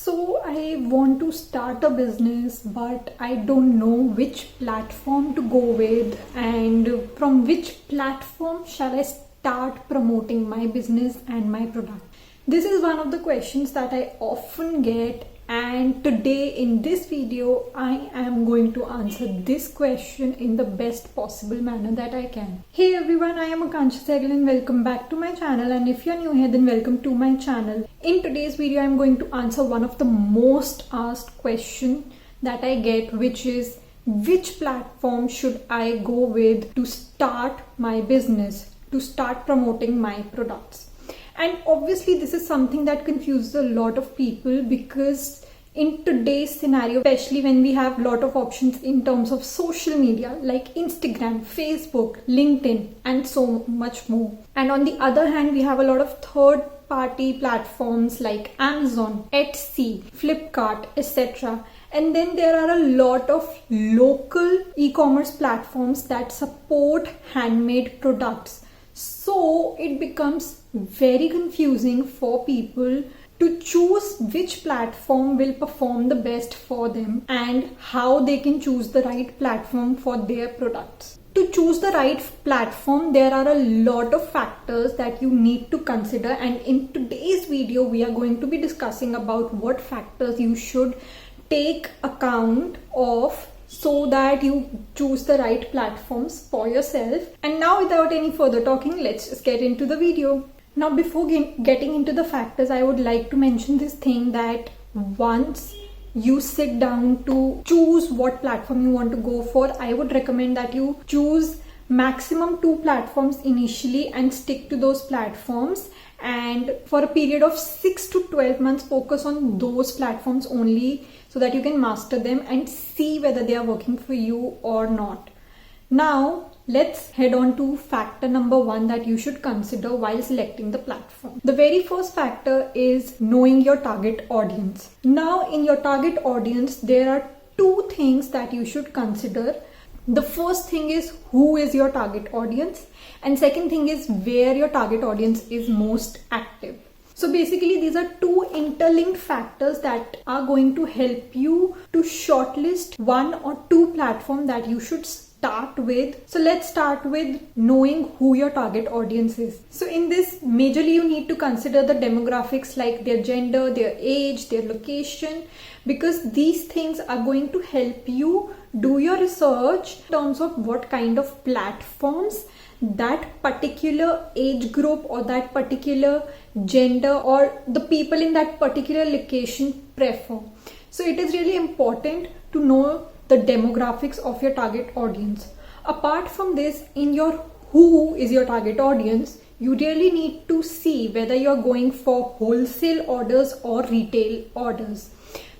So I want to start a business, but I don't know which platform to go with and from which platform shall I start promoting my business and my product. This is one of the questions that I often get, and today in this video I am going to answer this question in the best possible manner that I can. Hey everyone, I am Akansha Sahgal and welcome back to my channel, and if you are new here then welcome to my channel. In today's video I am going to answer one of the most asked question that I get, which is which platform should I go with to start my business, to start promoting my products. And obviously this is something that confuses a lot of people, because in today's scenario, especially when we have a lot of options in terms of social media like Instagram, Facebook, LinkedIn and so much more. And on the other hand, we have a lot of third-party platforms like Amazon, Etsy, Flipkart, etc. And then there are a lot of local e-commerce platforms that support handmade products. So it becomes very confusing for people to choose which platform will perform the best for them and how they can choose the right platform for their products. To choose the right platform, there are a lot of factors that you need to consider, and in today's video we are going to be discussing about what factors you should take account of so that you choose the right platforms for yourself. And now without any further talking, let's just get into the video. Now before getting into the factors, I would like to mention this thing that once you sit down to choose what platform you want to go for, I would recommend that you choose maximum 2 platforms initially and stick to those platforms, and for a period of 6 to 12 months focus on those platforms only so that you can master them and see whether they are working for you or not. Now let's head on to factor number 1 that you should consider while selecting the platform. The very first factor is knowing your target audience. Now in your target audience, there are 2 things that you should consider. The first thing is who is your target audience, and second thing is where your target audience is most active. So basically these are 2 interlinked factors that are going to help you to shortlist 1 or 2 platforms that you should start with. So let's start with knowing who your target audience is. So in this, majorly you need to consider the demographics like their gender, their age, their location, because these things are going to help you do your research in terms of what kind of platforms that particular age group or that particular gender or the people in that particular location prefer. So it is really important to know the demographics of your target audience. Apart from this, in your who is your target audience, you really need to see whether you're going for wholesale orders or retail orders,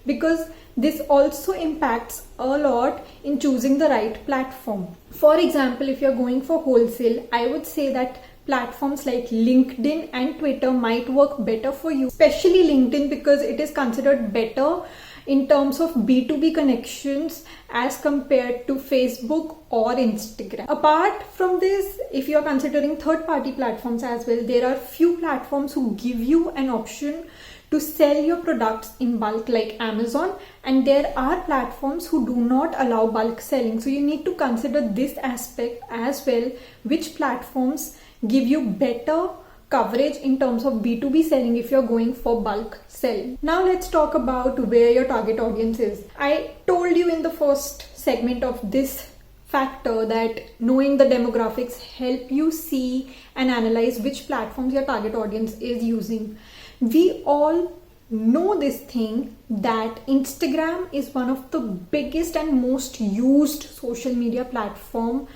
because this also impacts a lot in choosing the right platform. For example, if you're going for wholesale, I would say that platforms like LinkedIn and Twitter might work better for you, especially LinkedIn, because it is considered better in terms of B2B connections as compared to Facebook or Instagram. Apart from this, if you are considering third-party platforms as well, there are few platforms who give you an option to sell your products in bulk like Amazon, and there are platforms who do not allow bulk selling. So you need to consider this aspect as well, which platforms give you better coverage in terms of B2B selling if you're going for bulk selling. Now let's talk about where your target audience is. I told you in the first segment of this factor that knowing the demographics help you see and analyze which platforms your target audience is using. We all know this thing that Instagram is one of the biggest and most used social media platform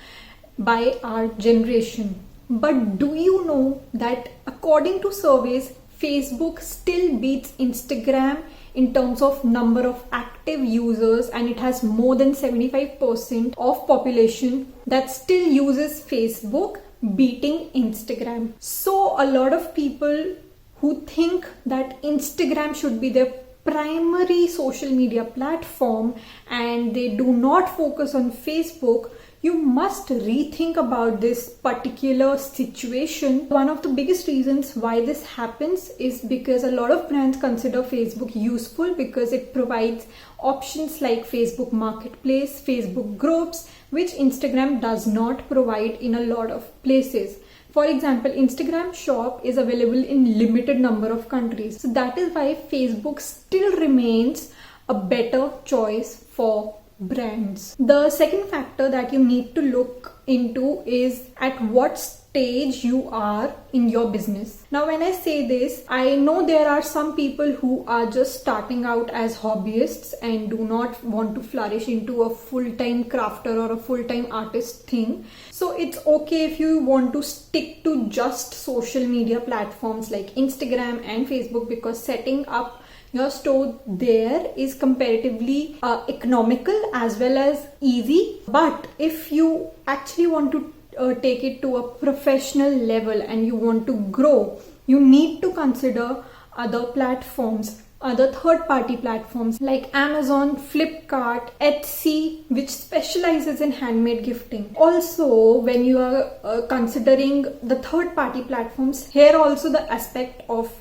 by our generation. But do you know that according to surveys, Facebook still beats Instagram in terms of number of active users, and it has more than 75% of population that still uses Facebook, beating Instagram. So a lot of people who think that Instagram should be their primary social media platform and they do not focus on Facebook you must rethink about this particular situation. One of the biggest reasons why this happens is because a lot of brands consider Facebook useful because it provides options like Facebook Marketplace, Facebook groups, which Instagram does not provide in a lot of places. For example, Instagram Shop is available in limited number of countries. So that is why Facebook still remains a better choice for brands. The second factor that you need to look into is at what stage you are in your business. Now, when I say this, I know there are some people who are just starting out as hobbyists and do not want to flourish into a full-time crafter or a full-time artist thing. So it's okay if you want to stick to just social media platforms like Instagram and Facebook, because setting up your store there is comparatively economical as well as easy. But if you actually want to take it to a professional level and you want to grow, you need to consider other platforms, other third-party platforms like Amazon, Flipkart, Etsy, which specializes in handmade gifting. Also, when you are considering the third-party platforms, here also the aspect of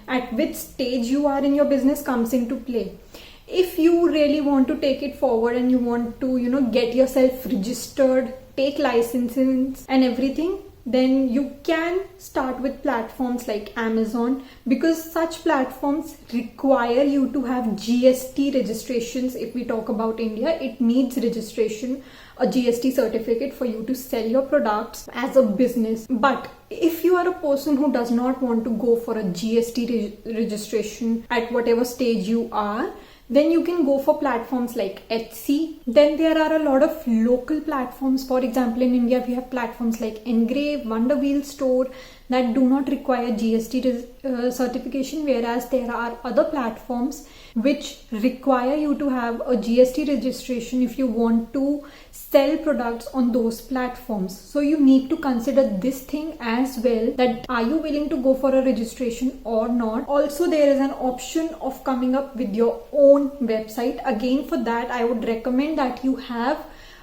at which stage you are in your business comes into play. If you really want to take it forward and you want to, get yourself registered, take licenses and everything, then you can start with platforms like Amazon, because such platforms require you to have GST registrations. If we talk about India, it needs registration, a GST certificate for you to sell your products as a business. But if you are a person who does not want to go for a GST registration at whatever stage you are, then you can go for platforms like Etsy. Then there are a lot of local platforms. For example, in India, we have platforms like Engrave, Wonder Wheel Store that do not require GST certification, whereas there are other platforms which require you to have a GST registration if you want to sell products on those platforms. So you need to consider this thing as well, that are you willing to go for a registration or not. Also, there is an option of coming up with your own website. Again, for that, I would recommend that you have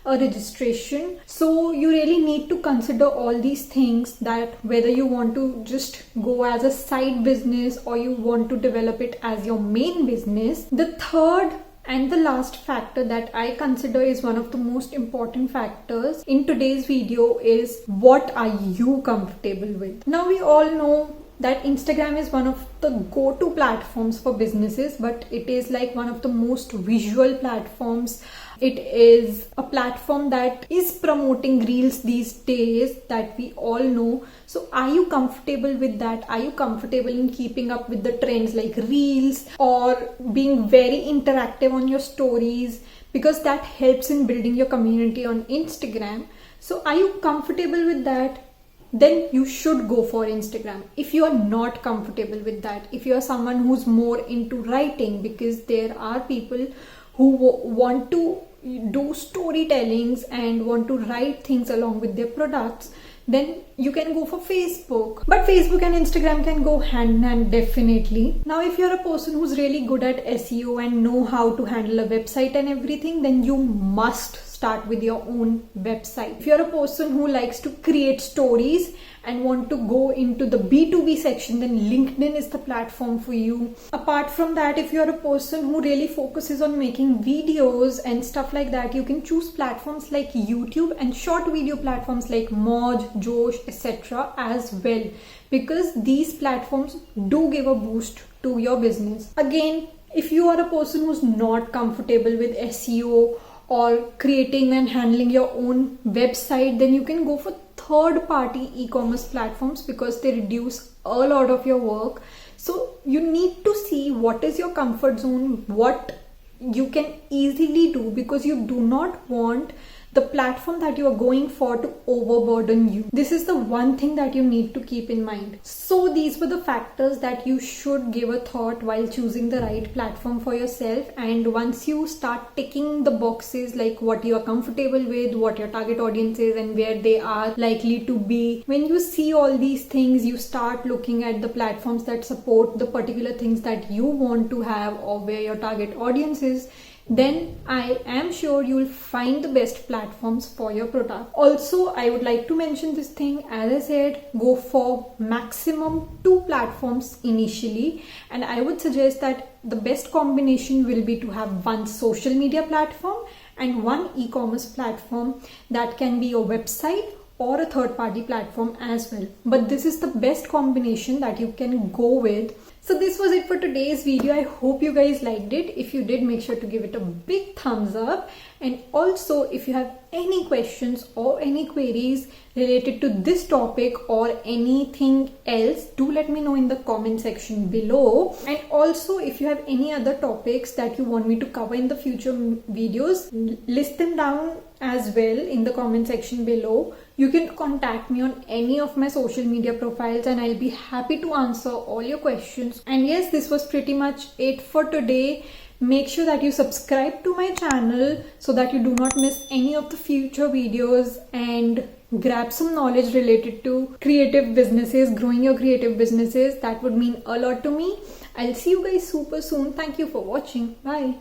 a registration. So you really need to consider all these things, that whether you want to just go as a side business or you want to develop it as your main business. The third and the last factor that I consider is one of the most important factors in today's video is, what are you comfortable with? Now, we all know that Instagram is one of the go-to platforms for businesses, but it is like one of the most visual platforms. It is a platform that is promoting reels these days, that we all know. So are you comfortable with that? Are you comfortable in keeping up with the trends like reels or being very interactive on your stories? Because that helps in building your community on Instagram. So are you comfortable with that? Then you should go for Instagram. If you are not comfortable with that, if you are someone who's more into writing, because there are people who want to do storytellings and want to write things along with their products, then you can go for Facebook. But Facebook and Instagram can go hand in hand, definitely. Now, if you're a person who's really good at SEO and know how to handle a website and everything, then you must start with your own website. If you're a person who likes to create stories and want to go into the B2B section, then LinkedIn is the platform for you. Apart from that, if you're a person who really focuses on making videos and stuff like that, you can choose platforms like YouTube and short video platforms like Moj, Josh, etc. as well, because these platforms do give a boost to your business. Again, if you are a person who's not comfortable with SEO or creating and handling your own website, then you can go for third-party e-commerce platforms, because they reduce a lot of your work. So you need to see what is your comfort zone, what you can easily do, because you do not want the platform that you are going for to overburden you. This is the one thing that you need to keep in mind. So these were the factors that you should give a thought while choosing the right platform for yourself. And once you start ticking the boxes, like what you are comfortable with, what your target audience is, and where they are likely to be, when you see all these things, you start looking at the platforms that support the particular things that you want to have or where your target audience is. then I am sure you'll find the best platforms for your product. Also, I would like to mention this thing, as I said, go for maximum 2 platforms initially, and I would suggest that the best combination will be to have one social media platform and one e-commerce platform. That can be your website or a third-party platform as well. But this is the best combination that you can go with. So this was it for today's video. I hope you guys liked it. If you did, make sure to give it a big thumbs up. And also, if you have any questions or any queries related to this topic or anything else, do let me know in the comment section below. And also, if you have any other topics that you want me to cover in the future videos, list them down as well in the comment section below. You can contact me on any of my social media profiles and I'll be happy to answer all your questions. And yes, this was pretty much it for today. Make sure that you subscribe to my channel so that you do not miss any of the future videos and grab some knowledge related to creative businesses, growing your creative businesses. That would mean a lot to me. I'll see you guys super soon. Thank you for watching. Bye.